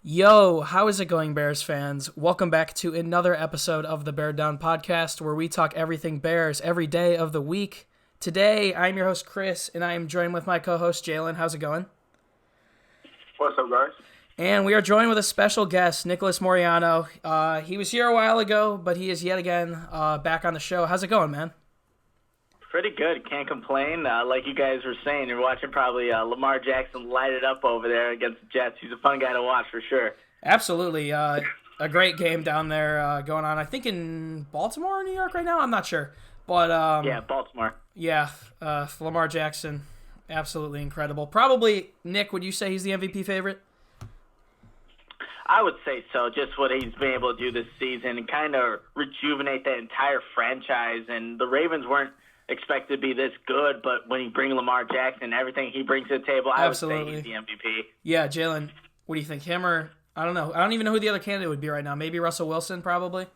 Yo, how is it going, Bears fans? Welcome back to another episode of the Bear Down Podcast, where we talk everything Bears every day of the week. Today, I'm your host, Chris, and I am joined with my co-host, Jaylen. How's it going? What's up, guys? And we are joined with a special guest, Nicholas Moreano. He was here a while ago, but he is yet again back on the show. How's it going, man? Pretty good. Can't complain. Like you guys were saying, you're watching probably Lamar Jackson light it up over there against the Jets. He's a fun guy to watch for sure. Absolutely. A great game down there going on, I think in Baltimore or New York right now. I'm not sure. But yeah, Baltimore. Yeah, Lamar Jackson, absolutely incredible. Probably, Nick, would you say he's the MVP favorite? I would say so. Just what he's been able to do this season and kind of rejuvenate that entire franchise. And the Ravens weren't expected to be this good, but when you bring Lamar Jackson, everything he brings to the table, I would say he's the MVP. Yeah, Jaylen, what do you think? Him or, I don't know. I don't even know who the other candidate would be right now. Maybe Russell Wilson, probably?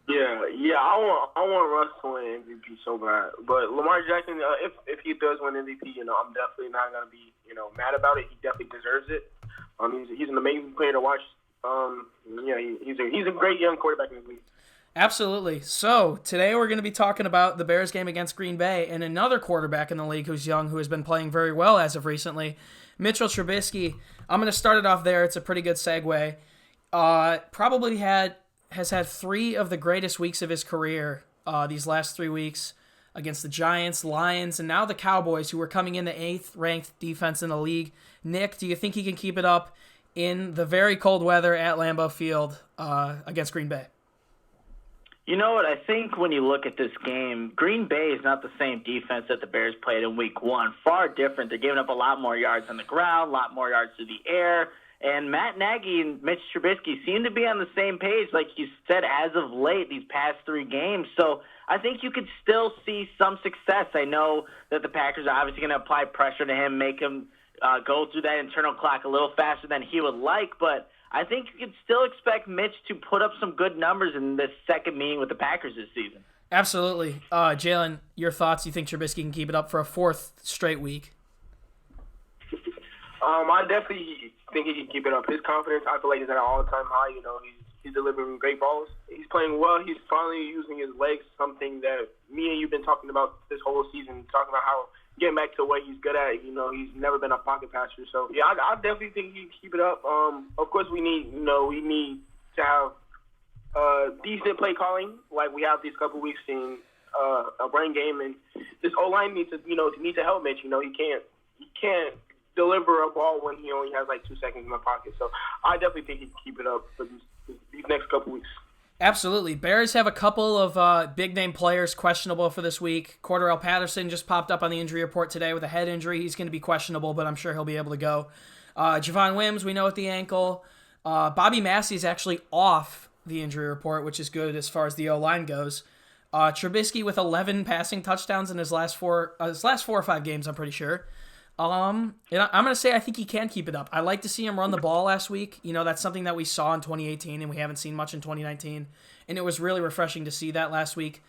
Yeah, I want Russ to win MVP so bad. But Lamar Jackson, if he does win MVP, I'm definitely not gonna be mad about it. He definitely deserves it. He's an amazing player to watch. He's a great young quarterback in the league. Absolutely. So, today we're going to be talking about the Bears game against Green Bay and another quarterback in the league who's young, who has been playing very well as of recently, Mitchell Trubisky. I'm going to start it off there. It's a pretty good segue. Has had three of the greatest weeks of his career these last 3 weeks against the Giants, Lions, and now the Cowboys, who are coming in the 8th-ranked defense in the league. Nick, do you think he can keep it up in the very cold weather at Lambeau Field against Green Bay? You know what? I think when you look at this game, Green Bay is not the same defense that the Bears played in Week 1. Far different. They're giving up a lot more yards on the ground, a lot more yards through the air. And Matt Nagy and Mitch Trubisky seem to be on the same page, like you said, as of late, these past 3 games. So I think you could still see some success. I know that the Packers are obviously going to apply pressure to him, make him go through that internal clock a little faster than he would like, but I think you could still expect Mitch to put up some good numbers in this second meeting with the Packers this season. Absolutely. Jaylen, your thoughts? You think Trubisky can keep it up for a 4th straight week? I definitely think he can keep it up. His confidence, I feel like, is at an all-time high. He's delivering great balls. He's playing well. He's finally using his legs, something that me and you've been talking about this whole season, talking about how getting back to what he's good at. He's never been a pocket passer. So, yeah, I definitely think he can keep it up. Of course, we need to have decent play calling like we have these couple weeks in a running game. And this O-line needs to help Mitch. He can't deliver a ball when he only has like 2 seconds in the pocket. So I definitely think he can keep it up for these next couple weeks. Absolutely. Bears have a couple of big-name players questionable for this week. Cordarrelle Patterson just popped up on the injury report today with a head injury. He's going to be questionable, but I'm sure he'll be able to go. Javon Wims, we know at the ankle. Bobby Massey's actually off the injury report, which is good as far as the O-line goes. Trubisky with 11 passing touchdowns in his last 4 or 5 games, I'm pretty sure. And I'm going to say I think he can keep it up. I like to see him run the ball last week. That's something that we saw in 2018 and we haven't seen much in 2019. And it was really refreshing to see that last week.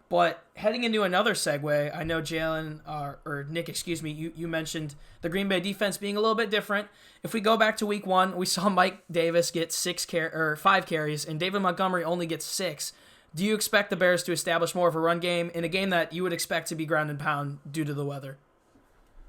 But heading into another segue, I know Jaylen, or Nick, excuse me, you mentioned the Green Bay defense being a little bit different. If we go back to Week 1, we saw Mike Davis get 5 carries and David Montgomery only gets 6. Do you expect the Bears to establish more of a run game in a game that you would expect to be ground and pound due to the weather?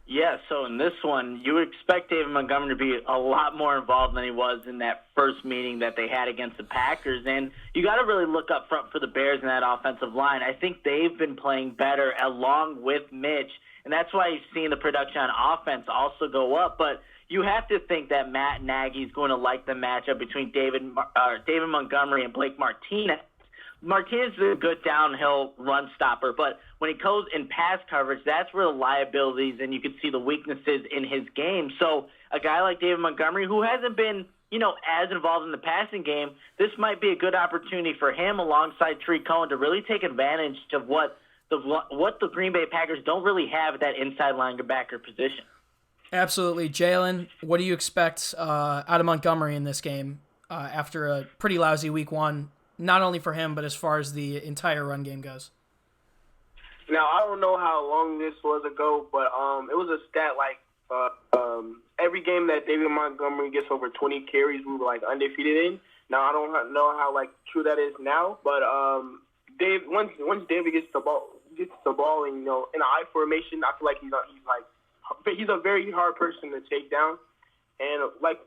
Yeah, so in this one, you would expect David Montgomery to be a lot more involved than he was in that first meeting that they had against the Packers. And you got to really look up front for the Bears in that offensive line. I think they've been playing better along with Mitch, and that's why you've seen the production on offense also go up. But you have to think that Matt Nagy is going to like the matchup between David Montgomery and Blake Martinez. Martinez is a good downhill run stopper, but when he goes in pass coverage, that's where the liabilities and you can see the weaknesses in his game. So a guy like David Montgomery, who hasn't been, as involved in the passing game, this might be a good opportunity for him alongside Tree Cohen to really take advantage of what the Green Bay Packers don't really have at that inside linebacker position. Absolutely. Jaylen, what do you expect out of Montgomery in this game after a pretty lousy Week 1? Not only for him, but as far as the entire run game goes. Now, I don't know how long this was ago, but it was a stat like every game that David Montgomery gets over 20 carries, we were like undefeated in. Now I don't know how like true that is now, but once David gets the ball and in an I formation, I feel like he's a very hard person to take down. And like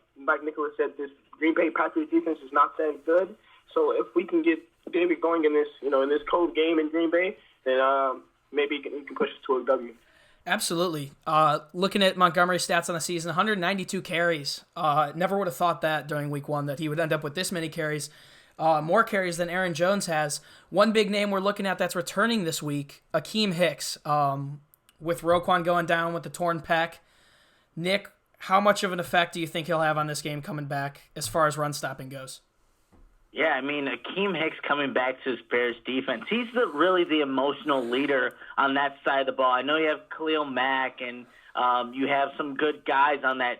Nicholas said, this Green Bay Packers defense is not that good. So if we can get David going in this in this cold game in Green Bay, then maybe we can push it to a W. Absolutely. Looking at Montgomery's stats on the season, 192 carries. Never would have thought that during week one that he would end up with this many carries. More carries than Aaron Jones has. One big name we're looking at that's returning this week, Akeem Hicks. With Roquan going down with the torn pec. Nick, how much of an effect do you think he'll have on this game coming back as far as run stopping goes? Yeah, I mean, Akeem Hicks coming back to his Bears defense. He's really the emotional leader on that side of the ball. I know you have Khalil Mack and you have some good guys on that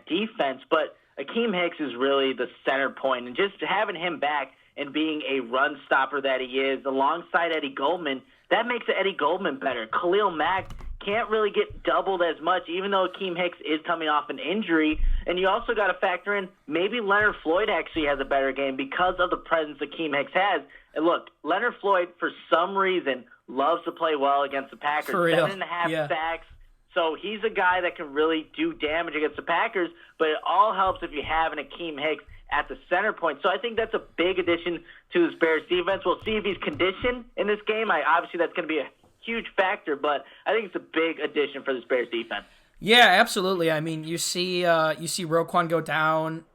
defense, but Akeem Hicks is really the center point. And just having him back and being a run stopper that he is alongside Eddie Goldman, that makes Eddie Goldman better. Khalil Mack can't really get doubled as much, even though Akeem Hicks is coming off an injury. And you also got to factor in maybe Leonard Floyd actually has a better game because of the presence Akeem Hicks has. And look, Leonard Floyd, for some reason, loves to play well against the Packers. For real. 7.5 sacks. So he's a guy that can really do damage against the Packers, but it all helps if you have an Akeem Hicks at the center point. So I think that's a big addition to this Bears defense. We'll see if he's conditioned in this game. Obviously, that's going to be a huge factor, but I think it's a big addition for this Bears defense. Yeah, absolutely. I mean, you see Roquan go down.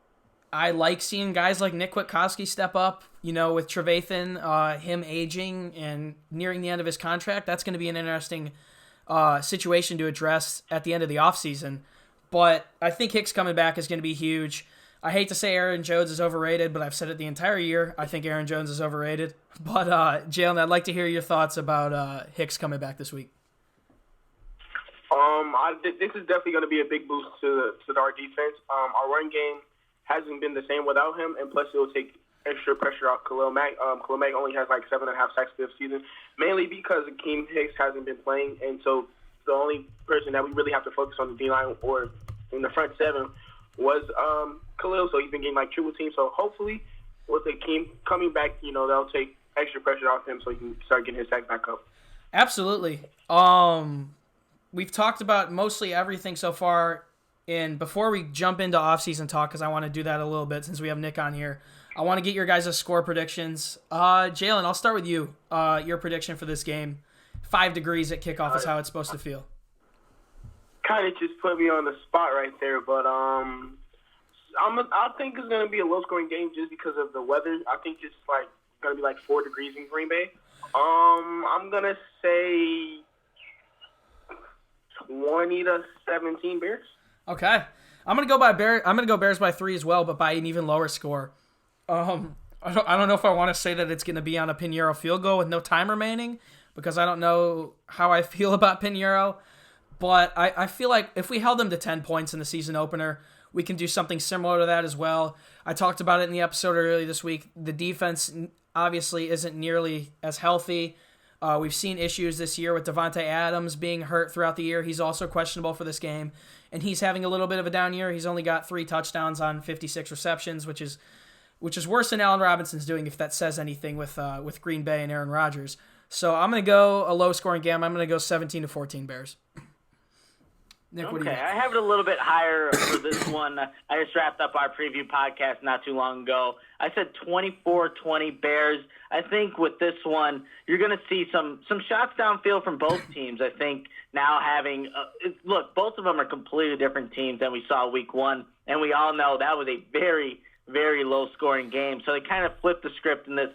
I like seeing guys like Nick Kwiatkowski step up, with Trevathan, him aging and nearing the end of his contract. That's going to be an interesting situation to address at the end of the offseason. But I think Hicks coming back is going to be huge. I hate to say Aaron Jones is overrated, but I've said it the entire year. I think Aaron Jones is overrated. But, Jaylen, I'd like to hear your thoughts about Hicks coming back this week. This is definitely going to be a big boost to our defense. Our run game hasn't been the same without him, and plus it will take extra pressure off Khalil Mack. Khalil Mack only has like 7.5 sacks this season, mainly because Akeem Hicks hasn't been playing, and so the only person that we really have to focus on the D-line or in the front seven was Khalil, so he's been getting like triple team. So hopefully with Akeem coming back, they'll take extra pressure off him so he can start getting his sack back up. Absolutely. We've talked about mostly everything so far, and before we jump into offseason talk, because I want to do that a little bit since we have Nick on here, I want to get your guys' score predictions. Jaylen, I'll start with you. Your prediction for this game. 5 degrees at kickoff is how it's supposed to feel. Kind of just put me on the spot right there, but I think it's going to be a low-scoring game just because of the weather. I think it's going to be 4 degrees in Green Bay. I'm going to say 20-17 Bears. Okay. I'm going to go Bears by 3 as well, but by an even lower score. I don't know if I want to say that it's going to be on a Pinheiro field goal with no time remaining, because I don't know how I feel about Pinheiro. But I feel like if we held them to 10 points in the season opener, we can do something similar to that as well. I talked about it in the episode earlier this week. The defense obviously isn't nearly as healthy. We've seen issues this year with Devontae Adams being hurt throughout the year. He's also questionable for this game, and he's having a little bit of a down year. He's only got 3 touchdowns on 56 receptions, which is worse than Allen Robinson's doing, if that says anything with Green Bay and Aaron Rodgers. So I'm going to go a low-scoring game. I'm going to go 17-14 Bears. Nick, what do you think? I have it a little bit higher for this one. I just wrapped up our preview podcast not too long ago. I said 24-20 Bears. I think with this one, you're going to see some shots downfield from both teams. I think now having look, both of them are completely different teams than we saw week one, and we all know that was a very, very low-scoring game. So they kind of flipped the script in this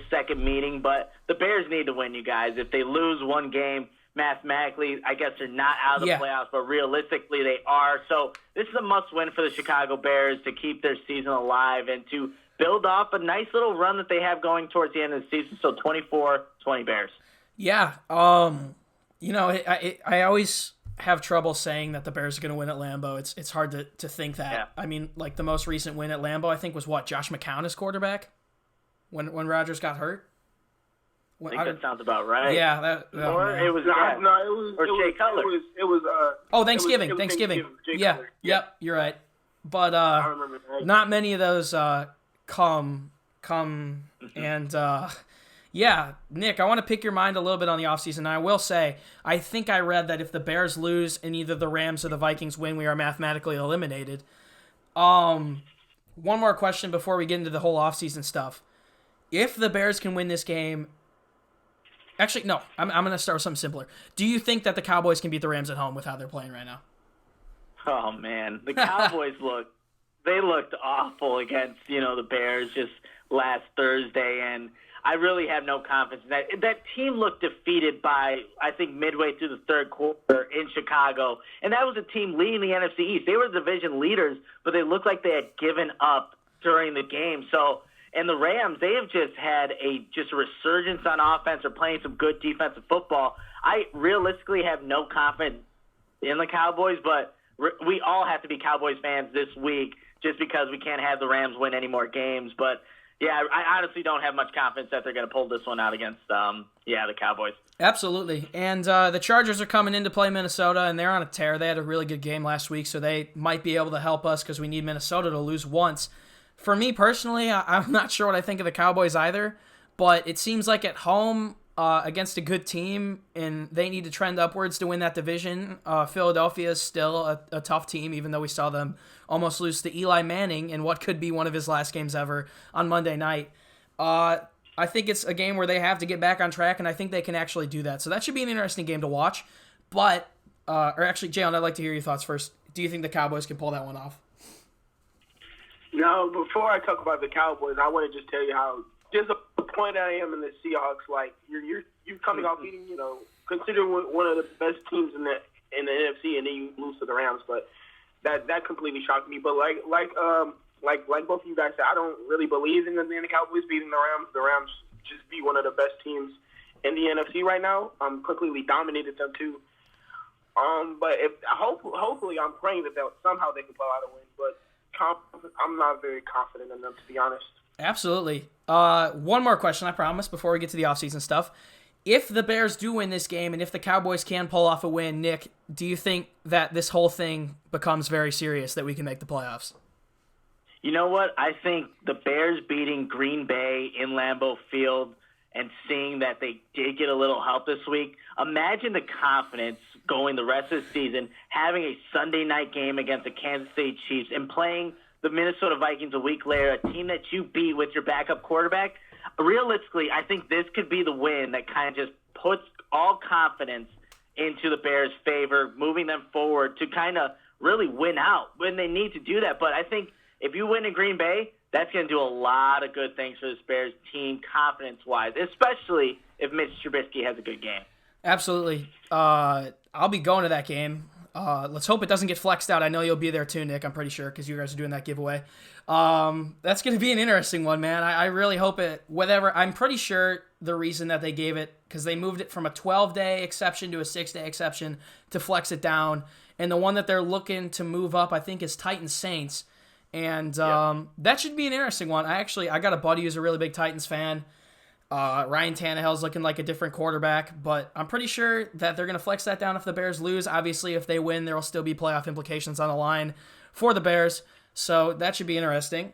second meeting, but the Bears need to win, you guys. If they lose one game, mathematically, I guess they're not out of the playoffs, but realistically they are. So this is a must-win for the Chicago Bears to keep their season alive and to build off a nice little run that they have going towards the end of the season. So 24-20 Bears. Yeah. I always have trouble saying that the Bears are going to win at Lambeau. It's hard to think that. Yeah. I mean, the most recent win at Lambeau, I think, was Josh McCown as quarterback when Rodgers got hurt. I think that sounds about right. Yeah, it was Jay Cutler. Thanksgiving. Yeah, yep, you're right. But I remember that. not many of those come and yeah, Nick, I want to pick your mind a little bit on the offseason. And I will say, I think I read that if the Bears lose and either the Rams or the Vikings win, we are mathematically eliminated. One more question before we get into the whole offseason stuff. If the Bears can win this game, actually, no, I'm going to start with something simpler. Do you think that the Cowboys can beat the Rams at home with how they're playing right now? Oh, man. The Cowboys looked awful against, the Bears just last Thursday, and I really have no confidence in that. That team looked defeated by, I think, midway through the third quarter in Chicago, and that was a team leading the NFC East. They were division leaders, but they looked like they had given up during the game. So, and the Rams, they have just had a resurgence on offense or playing some good defensive football. I realistically have no confidence in the Cowboys, but we all have to be Cowboys fans this week just because we can't have the Rams win any more games. But, yeah, I honestly don't have much confidence that they're going to pull this one out against, the Cowboys. Absolutely. And the Chargers are coming in to play Minnesota, and they're on a tear. They had a really good game last week, so they might be able to help us because we need Minnesota to lose once. For me personally, I'm not sure what I think of the Cowboys either, but it seems like at home against a good team, and they need to trend upwards to win that division. Philadelphia is still a tough team, even though we saw them almost lose to Eli Manning in what could be one of his last games ever on Monday night. I think it's a game where they have to get back on track, and I think they can actually do that. So that should be an interesting game to watch. But, Jaylen, I'd like to hear your thoughts first. Do you think the Cowboys can pull that one off? No, before I talk about the Cowboys, I want to just tell you how disappointed I am in the Seahawks. Like you're coming off beating, considered one of the best teams in the NFC, and then you lose to the Rams. But that completely shocked me. But like both of you guys said, I don't really believe in the Cowboys beating the Rams. The Rams just be one of the best teams in the NFC right now. Completely dominated them too. But hopefully, I'm praying that somehow they can pull out a win. But I'm not very confident in them, to be honest. Absolutely. One more question, I promise, before we get to the offseason stuff. If the Bears do win this game, and if the Cowboys can pull off a win, Nick, do you think that this whole thing becomes very serious, that we can make the playoffs? You know what? I think the Bears beating Green Bay in Lambeau Field and seeing that they did get a little help this week, imagine the confidence going the rest of the season, having a Sunday night game against the Kansas City Chiefs and playing the Minnesota Vikings a week later, a team that you beat with your backup quarterback. Realistically, I think this could be the win that kind of just puts all confidence into the Bears' favor, moving them forward to kind of really win out when they need to do that. But I think if you win in Green Bay, that's going to do a lot of good things for this Bears team confidence-wise, especially if Mitch Trubisky has a good game. Absolutely. I'll be going to that game. Let's hope it doesn't get flexed out. I know you'll be there too, Nick. I'm pretty sure because you guys are doing that giveaway. That's going to be an interesting one, man. I really hope it, I'm pretty sure the reason that they gave it, because they moved it from a 12-day exception to a 6-day exception to flex it down. And the one that they're looking to move up, I think, is Titans Saints. And that should be an interesting one. I got a buddy who's a really big Titans fan. Ryan Tannehill's looking like a different quarterback, but I'm pretty sure that they're going to flex that down if the Bears lose. Obviously, if they win, there will still be playoff implications on the line for the Bears, so that should be interesting.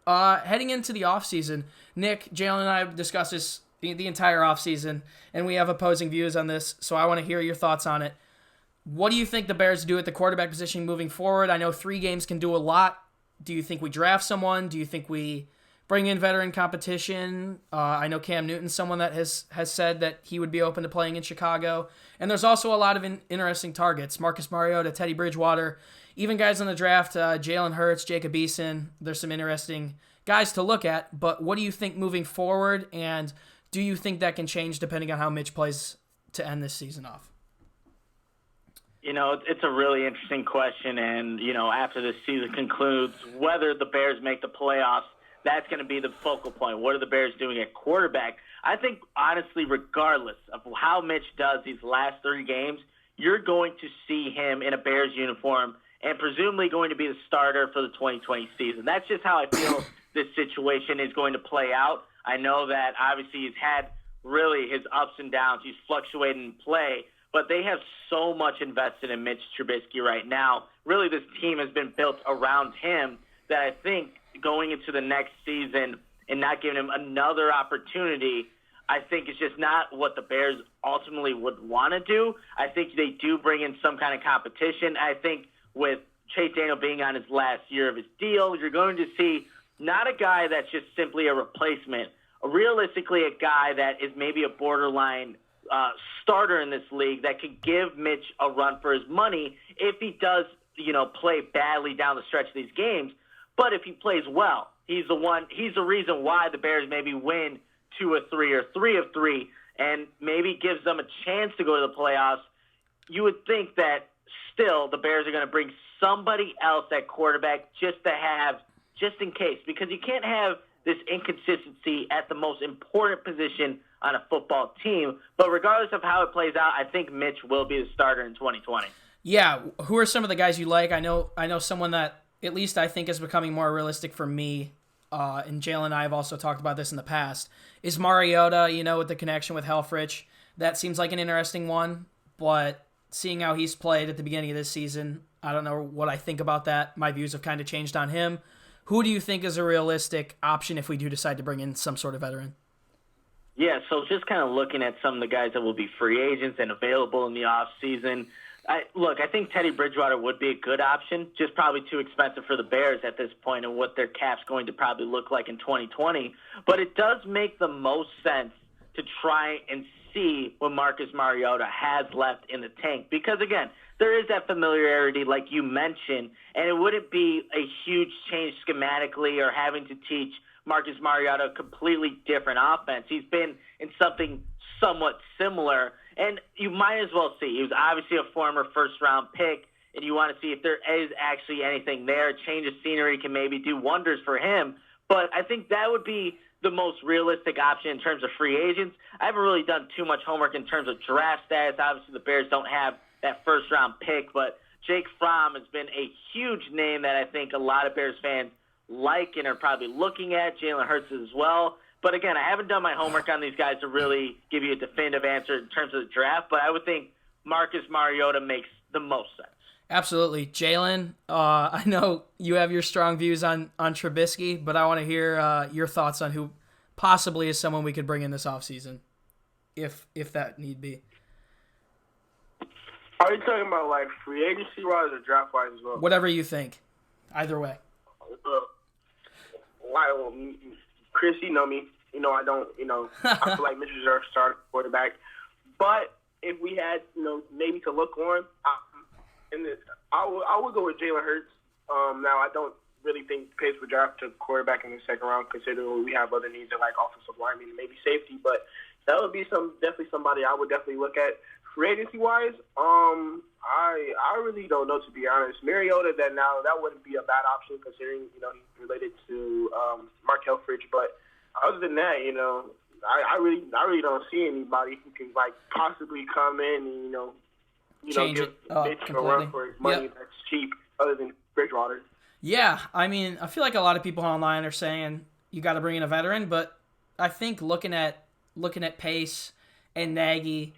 Heading into the offseason, Nick, Jaylen, and I have discussed this the entire offseason, and we have opposing views on this, so I want to hear your thoughts on it. What do you think the Bears do at the quarterback position moving forward? I know 3 games can do a lot. Do you think we draft someone? Do you think we bring in veteran competition? I know Cam Newton's someone that has said that he would be open to playing in Chicago. And there's also a lot of interesting targets. Marcus Mariota, Teddy Bridgewater, even guys in the draft, Jalen Hurts, Jacob Eason. There's some interesting guys to look at. But what do you think moving forward? And do you think that can change depending on how Mitch plays to end this season off? It's a really interesting question. And, after this season concludes, whether the Bears make the playoffs, that's going to be the focal point. What are the Bears doing at quarterback? I think, honestly, regardless of how Mitch does these last 3 games, you're going to see him in a Bears uniform and presumably going to be the starter for the 2020 season. That's just how I feel this situation is going to play out. I know that, obviously, he's had really his ups and downs. He's fluctuating in play, but they have so much invested in Mitch Trubisky right now. Really, this team has been built around him that I think going into the next season and not giving him another opportunity, I think it's just not what the Bears ultimately would want to do. I think they do bring in some kind of competition. I think with Chase Daniel being on his last year of his deal, you're going to see not a guy that's just simply a replacement, realistically a guy that is maybe a borderline starter in this league that could give Mitch a run for his money if he does, play badly down the stretch of these games. But if he plays well, he's the reason why the Bears maybe win 2 of 3 or 3 of 3 and maybe gives them a chance to go to the playoffs. You would think that still the Bears are going to bring somebody else at quarterback just in case, because you can't have this inconsistency at the most important position on a football team. But regardless of how it plays out, I think Mitch will be the starter in 2020. Yeah, who are some of the guys you like? I know someone that at least I think is becoming more realistic for me, and Jaylen and I have also talked about this in the past, is Mariota, with the connection with Helfrich. That seems like an interesting one, but seeing how he's played at the beginning of this season, I don't know what I think about that. My views have kind of changed on him. Who do you think is a realistic option if we do decide to bring in some sort of veteran? Yeah, so just kind of looking at some of the guys that will be free agents and available in the offseason, I think Teddy Bridgewater would be a good option, just probably too expensive for the Bears at this point and what their cap's going to probably look like in 2020. But it does make the most sense to try and see what Marcus Mariota has left in the tank. Because, again, there is that familiarity like you mentioned, and it wouldn't be a huge change schematically or having to teach Marcus Mariota a completely different offense. He's been in something somewhat similar, and you might as well see. He was obviously a former first-round pick, and you want to see if there is actually anything there. A change of scenery can maybe do wonders for him, but I think that would be the most realistic option in terms of free agents. I haven't really done too much homework in terms of draft status. Obviously, the Bears don't have that first-round pick, but Jake Fromm has been a huge name that I think a lot of Bears fans like and are probably looking at. Jalen Hurts as well. But again, I haven't done my homework on these guys to really give you a definitive answer in terms of the draft, but I would think Marcus Mariota makes the most sense. Absolutely. Jaylen, I know you have your strong views on Trubisky, but I want to hear your thoughts on who possibly is someone we could bring in this offseason, if that need be. Are you talking about like free agency wise or draft wise as well? Whatever you think. Either way. Chris, you know me. I don't. I feel like Mitch is our starting quarterback. But if we had, maybe to look on, I would go with Jalen Hurts. Now I don't really think Pace would draft a quarterback in the second round, considering we have other needs like offensive linemen and maybe safety. But that would be definitely somebody I would definitely look at. Free agency wise, I really don't know, to be honest. Mariota, that wouldn't be a bad option considering he's related to Mark Helfrich. But other than that, I really don't see anybody who can like possibly come in and give Mitch a run for his money that's cheap, other than Bridgewater. Yeah, I mean, I feel like a lot of people online are saying you got to bring in a veteran, but I think looking at Pace and Nagy,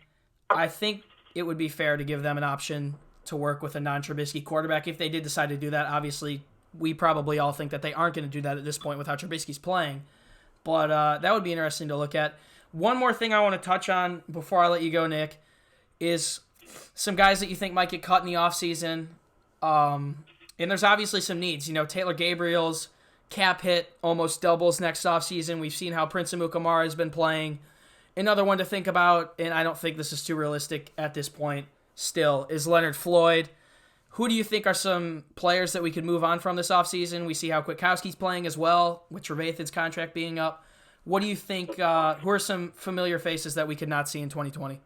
I think it would be fair to give them an option to work with a non-Trubisky quarterback if they did decide to do that. Obviously, we probably all think that they aren't going to do that at this point with how Trubisky's playing, but that would be interesting to look at. One more thing I want to touch on before I let you go, Nick, is some guys that you think might get cut in the offseason. And there's obviously some needs. Taylor Gabriel's cap hit almost doubles next offseason. We've seen how Prince Amukamara has been playing. Another one to think about, and I don't think this is too realistic at this point still, is Leonard Floyd. Who do you think are some players that we could move on from this offseason? We see how Kwiatkowski's playing as well, with Trevathan's contract being up. What do you think, who are some familiar faces that we could not see in 2020?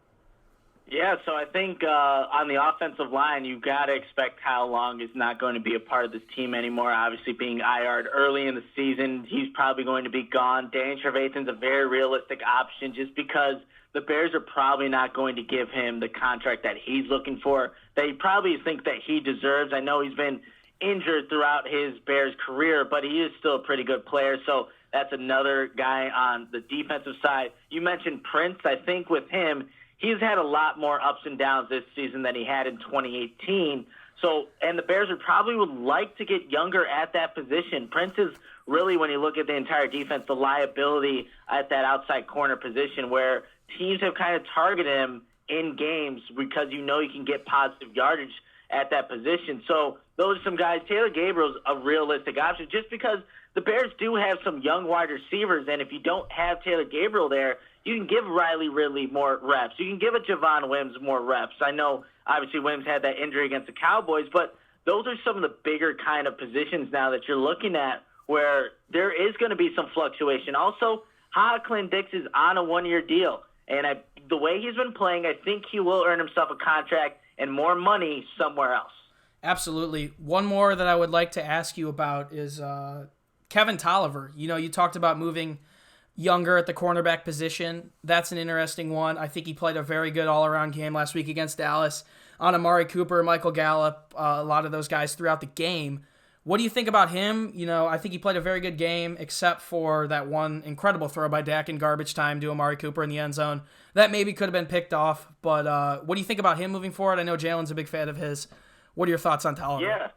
Yeah, so I think on the offensive line, you've got to expect Kyle Long is not going to be a part of this team anymore. Obviously, being IR'd early in the season, he's probably going to be gone. Danny Trevathan's a very realistic option just because the Bears are probably not going to give him the contract that he's looking for, that he probably think that he deserves. I know he's been injured throughout his Bears career, but he is still a pretty good player. So that's another guy on the defensive side. You mentioned Prince. I think with him, he's had a lot more ups and downs this season than he had in 2018. So, and the Bears would like to get younger at that position. Prince is really, when you look at the entire defense, the liability at that outside corner position where teams have kind of targeted him in games because you can get positive yardage at that position. So those are some guys. Taylor Gabriel's a realistic option just because the Bears do have some young wide receivers, and if you don't have Taylor Gabriel there, you can give Riley Ridley more reps. You can give a Javon Wims more reps. I know, obviously, Wims had that injury against the Cowboys, but those are some of the bigger kind of positions now that you're looking at where there is going to be some fluctuation. Also, Clint Dix is on a one-year deal, and the way he's been playing, I think he will earn himself a contract and more money somewhere else. Absolutely. One more that I would like to ask you about is Kevin Tolliver. You talked about moving younger at the cornerback position. That's an interesting one. I think he played a very good all-around game last week against Dallas on Amari Cooper, Michael Gallup, a lot of those guys throughout the game. What do you think about him? I think he played a very good game, except for that one incredible throw by Dak in garbage time to Amari Cooper in the end zone. That maybe could have been picked off, but what do you think about him moving forward? I know Jaylen's a big fan of his. What are your thoughts on Tolliver? Yeah.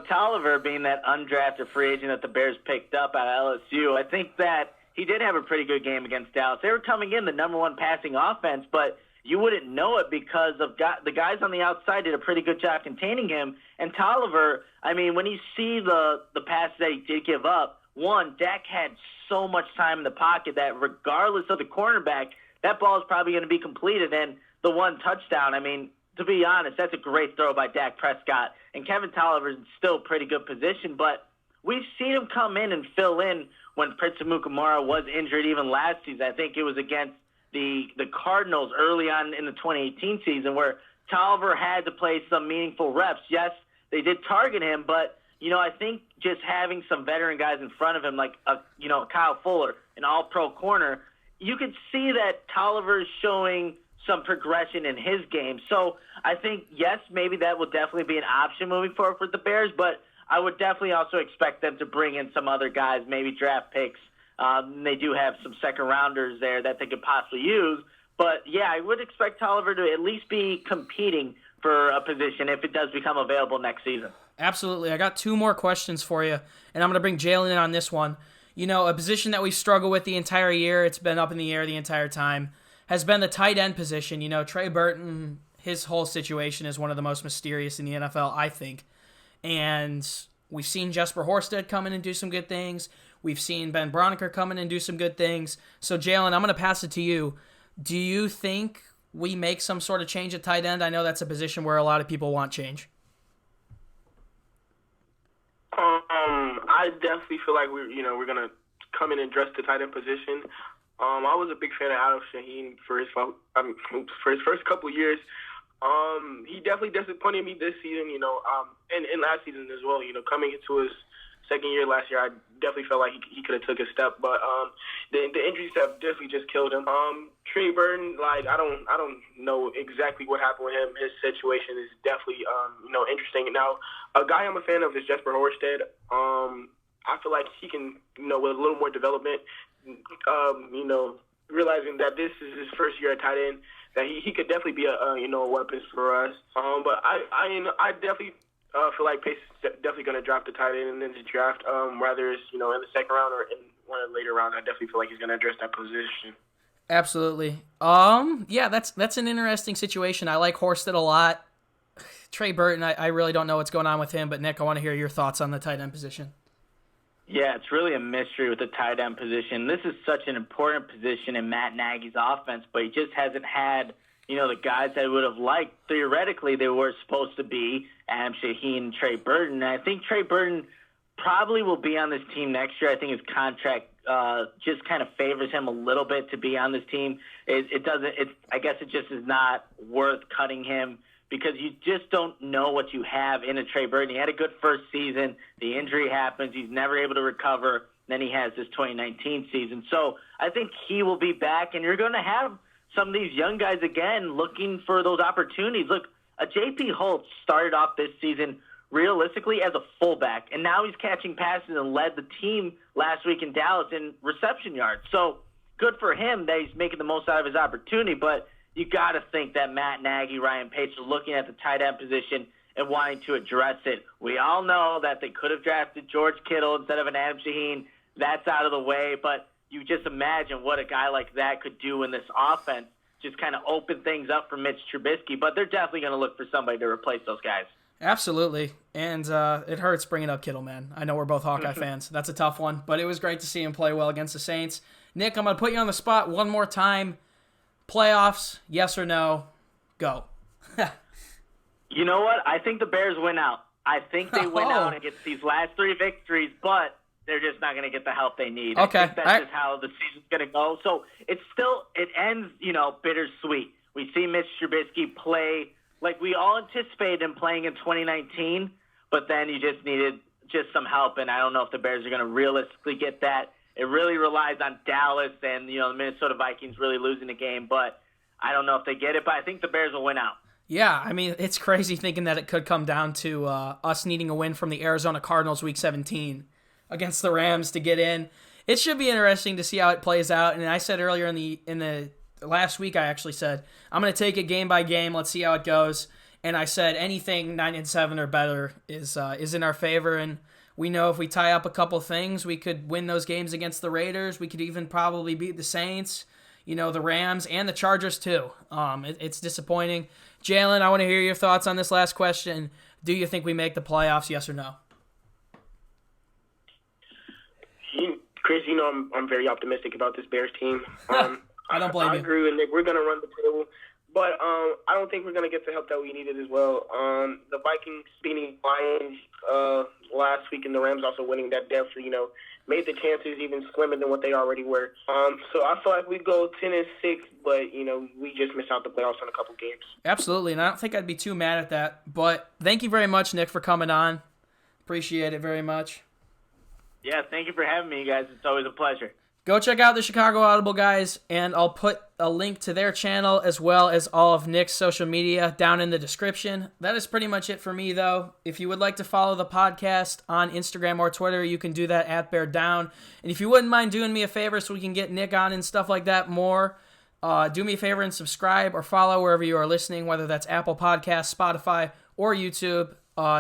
Tolliver being that undrafted free agent that the Bears picked up at LSU, I think that he did have a pretty good game against Dallas. They were coming in the number one passing offense, but you wouldn't know it because of the guys on the outside did a pretty good job containing him. And Tolliver, when you see the passes that he did give up, one, Dak had so much time in the pocket that regardless of the cornerback, that ball is probably going to be completed. And the one touchdown, to be honest, that's a great throw by Dak Prescott. And Kevin Tolliver's in still pretty good position, but we've seen him come in and fill in when Prince Amukamara was injured even last season. I think it was against the Cardinals early on in the 2018 season where Tolliver had to play some meaningful reps. Yes, they did target him, but, I think just having some veteran guys in front of him like, Kyle Fuller, an all-pro corner, you could see that Tolliver is showing some progression in his game. So I think, yes, maybe that will definitely be an option moving forward for the Bears, but I would definitely also expect them to bring in some other guys, maybe draft picks. They do have some second-rounders there that they could possibly use. But, yeah, I would expect Tolliver to at least be competing for a position if it does become available next season. Absolutely. I got two more questions for you, and I'm going to bring Jaylen in on this one. A position that we struggle with the entire year, it's been up in the air the entire time, has been the tight end position. Trey Burton, his whole situation is one of the most mysterious in the NFL, I think. And we've seen Jesper Horsted come in and do some good things. We've seen Ben Broniker come in and do some good things. So, Jaylen, I'm going to pass it to you. Do you think we make some sort of change at tight end? I know that's a position where a lot of people want change. I definitely feel like we're going to come in and address the tight end position. I was a big fan of Adam Shaheen for his first couple of years. He definitely disappointed me this season, and last season as well. Coming into his second year last year, I definitely felt like he could have took a step, but the injuries have definitely just killed him. Trey Burton, I don't know exactly what happened with him. His situation is definitely interesting. Now, a guy I'm a fan of is Jesper Horsted. I feel like he can, with a little more development, realizing that this is his first year at tight end, that he could definitely be a weapon for us. But I definitely feel like Pace is definitely going to drop the tight end in the draft, whether it's in the second round or in one of the later rounds. I definitely feel like he's going to address that position. Absolutely. Yeah, that's an interesting situation. I like Horsted a lot. Trey Burton, I really don't know what's going on with him, but Nick, I want to hear your thoughts on the tight end position. Yeah, it's really a mystery with the tight end position. This is such an important position in Matt Nagy's offense, but he just hasn't had, the guys that would have liked. Theoretically, they were supposed to be Adam Shaheen and Trey Burton. And I think Trey Burton probably will be on this team next year. I think his contract just kind of favors him a little bit to be on this team. I guess it just is not worth cutting him because you just don't know what you have in a Trey Burton. He had a good first season. The injury happens. He's never able to recover. Then he has this 2019 season. So I think he will be back, and you're going to have some of these young guys again looking for those opportunities. Look, J.P. Holtz started off this season realistically as a fullback, and now he's catching passes and led the team last week in Dallas in reception yards. So good for him that he's making the most out of his opportunity, but you got to think that Matt Nagy, Ryan Pace are looking at the tight end position and wanting to address it. We all know that they could have drafted George Kittle instead of an Adam Shaheen. That's out of the way, but you just imagine what a guy like that could do in this offense, just kind of open things up for Mitch Trubisky, but they're definitely going to look for somebody to replace those guys. Absolutely, and it hurts bringing up Kittle, man. I know we're both Hawkeye fans. That's a tough one, but it was great to see him play well against the Saints. Nick, I'm going to put you on the spot one more time. Playoffs, yes or no? Go. You know what? I think the Bears win out. I think they win out and get these last 3 victories, but they're just not going to get the help they need. Okay. I think that's just how the season's going to go. So it ends, bittersweet. We see Mitch Trubisky play like we all anticipated him playing in 2019, but then you just needed just some help, and I don't know if the Bears are going to realistically get that. It really relies on Dallas and, the Minnesota Vikings really losing the game, but I don't know if they get it, but I think the Bears will win out. Yeah, I mean, it's crazy thinking that it could come down to us needing a win from the Arizona Cardinals Week 17 against the Rams to get in. It should be interesting to see how it plays out, and I said earlier in the last week, I actually said, I'm going to take it game by game. Let's see how it goes. And I said anything 9-7 or better is in our favor. And we know if we tie up a couple things, we could win those games against the Raiders. We could even probably beat the Saints, the Rams, and the Chargers too. It's disappointing. Jaylen, I want to hear your thoughts on this last question. Do you think we make the playoffs, yes or no? Chris, I'm very optimistic about this Bears team. I don't blame you. I agree with Nick. We're going to run the table. But I don't think we're going to get the help that we needed as well. The Vikings beating Lions last week and the Rams also winning that definitely, made the chances even slimmer than what they already were. So I feel like we go 10-6, but, we just miss out the playoffs on a couple games. Absolutely, and I don't think I'd be too mad at that. But thank you very much, Nick, for coming on. Appreciate it very much. Yeah, thank you for having me, guys. It's always a pleasure. Go check out the Chicago Audible guys, and I'll put a link to their channel as well as all of Nick's social media down in the description. That is pretty much it for me, though. If you would like to follow the podcast on Instagram or Twitter, you can do that at Bear Down. And if you wouldn't mind doing me a favor so we can get Nick on and stuff like that more, do me a favor and subscribe or follow wherever you are listening, whether that's Apple Podcasts, Spotify, or YouTube.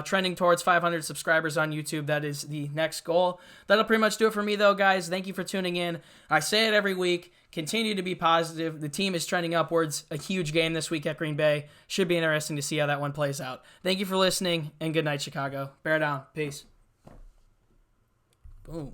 Trending towards 500 subscribers on YouTube. That is the next goal. That'll pretty much do it for me, though, guys. Thank you for tuning in. I say it every week. Continue to be positive. The team is trending upwards. A huge game this week at Green Bay. Should be interesting to see how that one plays out. Thank you for listening, and good night, Chicago. Bear down. Peace. Boom.